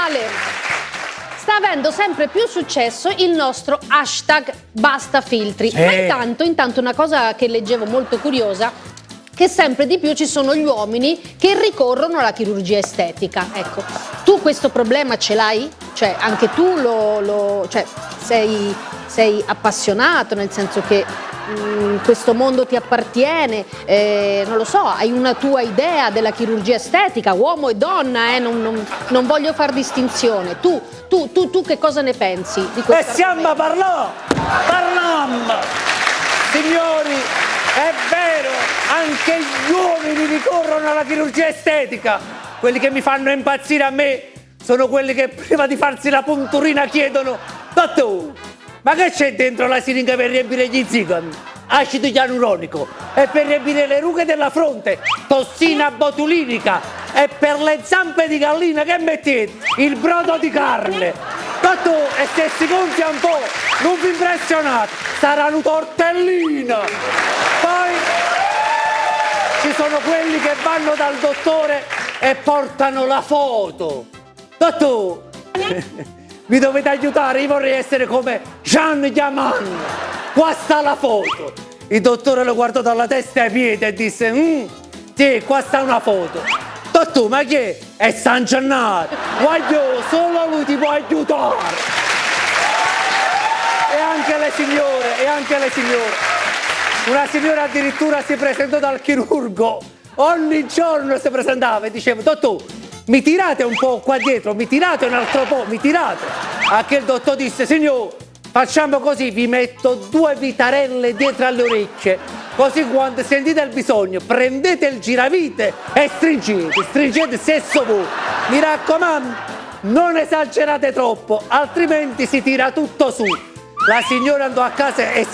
Ale, sta avendo sempre più successo il nostro hashtag basta filtri. Ma intanto una cosa che leggevo molto curiosa, che sempre di più ci sono gli uomini che ricorrono alla chirurgia estetica. Ecco, tu questo problema ce l'hai? Cioè anche tu cioè, sei appassionato, nel senso che questo mondo ti appartiene, non lo so, hai una tua idea della chirurgia estetica, uomo e donna, non voglio far distinzione. Tu che cosa ne pensi di questo? Siamo parliamo! Signori, è vero, anche gli uomini ricorrono alla chirurgia estetica. Quelli che mi fanno impazzire a me sono quelli che prima di farsi la punturina chiedono: dottore, ma che c'è dentro la siringa per riempire gli zigomi? Acido ialuronico, e per riempire le rughe della fronte, tossina botulinica, e per le zampe di gallina che mettete? Il brodo di carne. Dottore, e se si gonfia un po', non vi impressionate, sarà una tortellina. Poi ci sono quelli che vanno dal dottore e portano la foto. Dottore, mi dovete aiutare, io vorrei essere come Jean Diamant. Qua sta la foto. Il dottore lo guardò dalla testa ai piedi e disse: sì, qua sta una foto. Dottore, ma chi è? È San Gennaro. Guaglio, solo lui ti può aiutare. E anche le signore. Una signora addirittura si presentò dal chirurgo. Ogni giorno si presentava e diceva: dottore, mi tirate un po' qua dietro, mi tirate un altro po', mi tirate. A che il dottore disse: signor, facciamo così, vi metto 2 vitarelle dietro alle orecchie, così quando sentite il bisogno prendete il giravite e stringete stesso voi. Mi raccomando, non esagerate troppo, altrimenti si tira tutto su. La signora andò a casa e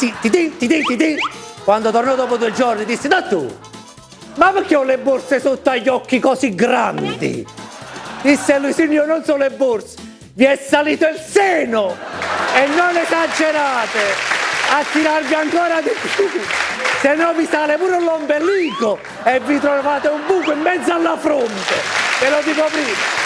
quando tornò dopo 2 giorni disse: dottore, ma perché ho le borse sotto agli occhi così grandi? Disse lui: signor, non sono le borse, vi è salito il seno e non esagerate a tirarvi ancora di più, se no vi sale pure l'ombelico e vi trovate un buco in mezzo alla fronte, ve lo dico prima.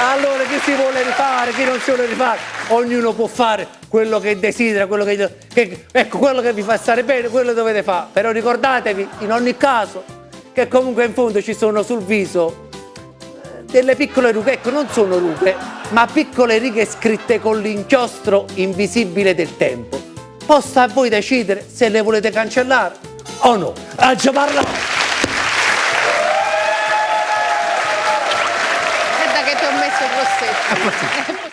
Allora, chi si vuole rifare, chi non si vuole rifare, ognuno può fare quello che desidera, quello che vi fa stare bene, quello dovete fare. Però ricordatevi, in ogni caso, che comunque in fondo ci sono sul viso delle piccole rughe, ecco, non sono rughe, ma piccole righe scritte con l'inchiostro invisibile del tempo. Poi sta a voi decidere se le volete cancellare o no. A già parlato! Guarda che ti ho messo il rossetto.